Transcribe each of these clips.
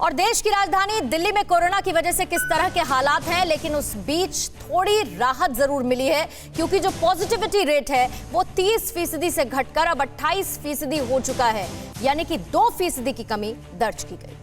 और देश की राजधानी दिल्ली में कोरोना की वजह से किस तरह के हालात हैं, लेकिन उस बीच थोड़ी राहत जरूर मिली है क्योंकि जो पॉजिटिविटी रेट है वो 30% से घटकर अब 28% हो चुका है, यानी कि 2% की कमी दर्ज की गई।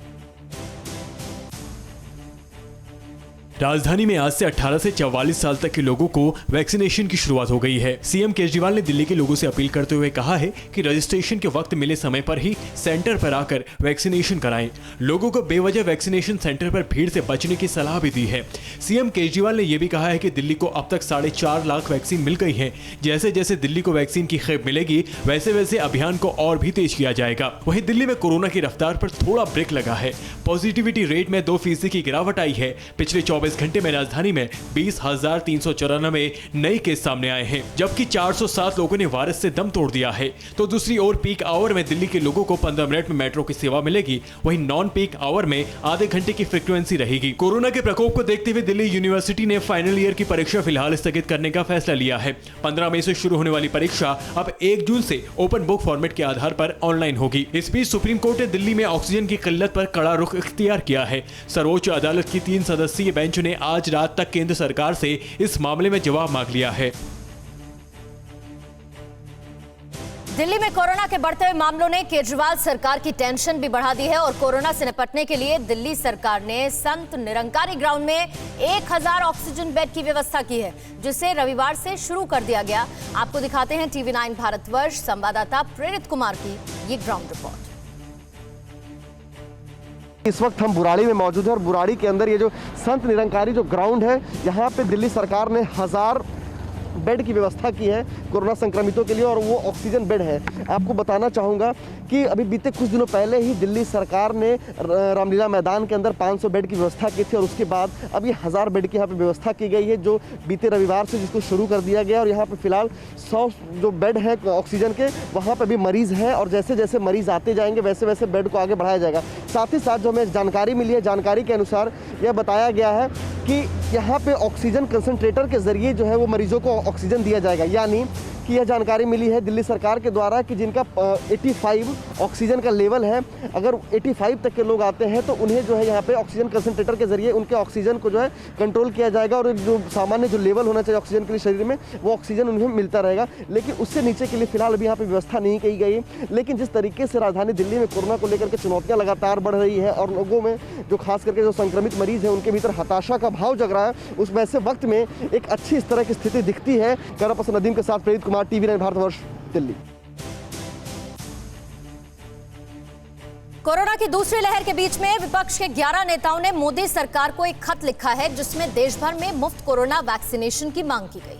राजधानी में आज से 18 से 44 साल तक के लोगों को वैक्सीनेशन की शुरुआत हो गई है। सीएम केजरीवाल ने दिल्ली के लोगों से अपील करते हुए कहा है कि रजिस्ट्रेशन के वक्त मिले समय पर ही सेंटर पर आकर वैक्सीनेशन कराएं। लोगों को बेवजह वैक्सीनेशन सेंटर पर भीड़ से बचने की सलाह भी दी है। सीएम केजरीवाल ने यह भी कहा है कि दिल्ली को अब तक 4.5 लाख वैक्सीन मिल गई है। जैसे जैसे दिल्ली को वैक्सीन की खेप मिलेगी वैसे वैसे अभियान को और भी तेज किया जाएगा। वहीं दिल्ली में कोरोना की रफ्तार पर थोड़ा ब्रेक लगा है। पॉजिटिविटी रेट में 2% की गिरावट आई है। पिछले 24 घंटे में राजधानी में 20,394 नए केस सामने आए हैं, जबकि 407 लोगों ने वायरस से दम तोड़ दिया है। तो दूसरी ओर पीक आवर में दिल्ली के लोगों को 15 मिनट में मेट्रो की सेवा मिलेगी, वहीं नॉन पीक आवर में आधे घंटे की फ्रीक्वेंसी रहेगी। कोरोना के प्रकोप को देखते हुए दिल्ली यूनिवर्सिटी ने फाइनल ईयर की परीक्षा फिलहाल स्थगित करने का फैसला लिया है। 15 मई से शुरू होने वाली परीक्षा अब 1 जून से ओपन बुक फॉर्मेट के आधार पर ऑनलाइन होगी। इस बीच सुप्रीम कोर्ट ने दिल्ली में ऑक्सीजन की किल्लत पर कड़ा रुख इख्तियार किया है। सर्वोच्च अदालत की 3 सदस्यीय बेंच ने आज रात तक केंद्र सरकार से इस मामले में जवाब मांग लिया है। दिल्ली में कोरोना के बढ़ते हुए मामलों ने केजरीवाल सरकार की टेंशन भी बढ़ा दी है और कोरोना से निपटने के लिए दिल्ली सरकार ने संत निरंकारी ग्राउंड में 1000 ऑक्सीजन बेड की व्यवस्था की है, जिसे रविवार से शुरू कर दिया गया। आपको दिखाते हैं टीवी 9 भारतवर्ष संवाददाता प्रेरित कुमार की ये ग्राउंड रिपोर्ट। इस वक्त हम बुराड़ी में मौजूद हैं और बुराड़ी के अंदर ये जो संत निरंकारी जो ग्राउंड है, यहाँ पे दिल्ली सरकार ने 1000 बेड की व्यवस्था की है कोरोना संक्रमितों के लिए और वो ऑक्सीजन बेड है। आपको बताना चाहूँगा कि अभी बीते कुछ दिनों पहले ही दिल्ली सरकार ने रामलीला मैदान के अंदर 500 बेड की व्यवस्था की थी और उसके बाद अब ये 1000 बेड की यहाँ पे व्यवस्था की गई है, जो बीते रविवार से जिसको शुरू कर दिया गया। और यहाँ पे फिलहाल 100 जो बेड है ऑक्सीजन के, वहाँ पर भी मरीज़ हैं और जैसे जैसे मरीज़ आते जाएंगे वैसे वैसे बेड को आगे बढ़ाया जाएगा। साथ ही साथ जो हमें जानकारी मिली है, जानकारी के अनुसार यह बताया गया है कि यहाँ पे ऑक्सीजन कंसंट्रेटर के ज़रिए जो है वो मरीजों को ऑक्सीजन दिया जाएगा। यानी कि यह जानकारी मिली है दिल्ली सरकार के द्वारा कि जिनका 85 ऑक्सीजन का लेवल है, अगर 85 तक के लोग आते हैं तो उन्हें जो है यहाँ पे ऑक्सीजन कंसंट्रेटर के ज़रिए उनके ऑक्सीजन को जो है कंट्रोल किया जाएगा और जो सामान्य जो लेवल होना चाहिए ऑक्सीजन के लिए शरीर में, वो ऑक्सीजन उन्हें मिलता रहेगा। लेकिन उससे नीचे के लिए फिलहाल अभी यहाँ पर व्यवस्था नहीं की गई। लेकिन जिस तरीके से राजधानी दिल्ली में कोरोना को लेकर के चुनौतियाँ लगातार बढ़ रही है और लोगों में जो खास करके जो संक्रमित मरीज़ हैं उनके भीतर हताशा का भाव जग रहा है, उस वैसे वक्त में एक अच्छी इस तरह की स्थिति दिखती है। कैमरा पर्सन नदीम के साथ प्रेरित कुमार, टीवी 9 भारतवर्ष, दिल्ली। कोरोना की दूसरी लहर के बीच में विपक्ष के 11 नेताओं ने मोदी सरकार को एक खत लिखा है, जिसमें देश भर में मुफ्त कोरोना वैक्सीनेशन की मांग की गई।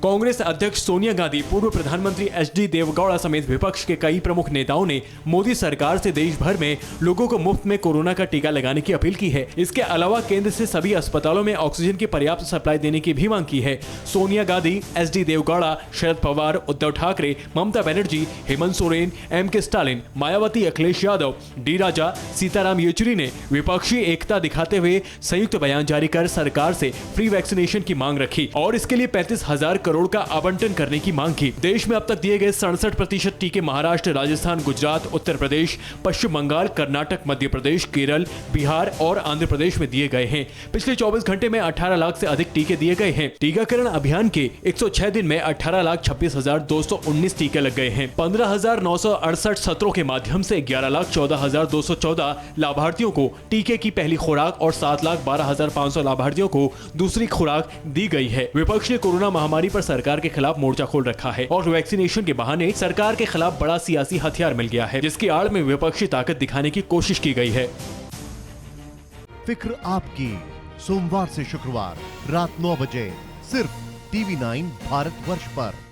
कांग्रेस अध्यक्ष सोनिया गांधी, पूर्व प्रधानमंत्री एचडी देवगौड़ा समेत विपक्ष के कई प्रमुख नेताओं ने मोदी सरकार से देश भर में लोगों को मुफ्त में कोरोना का टीका लगाने की अपील की है। इसके अलावा केंद्र से सभी अस्पतालों में ऑक्सीजन की पर्याप्त सप्लाई देने की भी मांग की है। Sonia Gandhi, HD Devegowda, Sharad Pawar, Uddhav Thackeray, Mamata Banerjee, Hemant Soren, MK Stalin, Mayawati, Akhilesh Yadav, D Raja, Sitaram Yechury ने विपक्षी एकता दिखाते हुए संयुक्त बयान जारी कर सरकार से फ्री वैक्सीनेशन की मांग रखी और इसके लिए 35,000 करोड़ का आवंटन करने की मांग की। देश में अब तक दिए गए 67% टीके महाराष्ट्र, राजस्थान, गुजरात, उत्तर प्रदेश, पश्चिम बंगाल, कर्नाटक, मध्य प्रदेश, केरल, बिहार और आंध्र प्रदेश में दिए गए हैं। पिछले 24 घंटे में 18 लाख से अधिक टीके दिए गए हैं। टीकाकरण अभियान के 106 दिन में 18,26,219 टीके लग गए हैं। 15,968 सत्रों के माध्यम से 11,14,214 लाभार्थियों को टीके की पहली खुराक और 7,12,500 लाभार्थियों को दूसरी खुराक दी गई है। विपक्ष ने कोरोना महामारी पर सरकार के खिलाफ मोर्चा खोल रखा है और वैक्सीनेशन के बहाने सरकार के खिलाफ बड़ा सियासी हथियार मिल गया है, जिसकी आड़ में विपक्षी ताकत दिखाने की कोशिश की गई है। फिक्र आपकी, सोमवार से शुक्रवार रात 9 बजे सिर्फ टीवी 9 भारतवर्ष पर।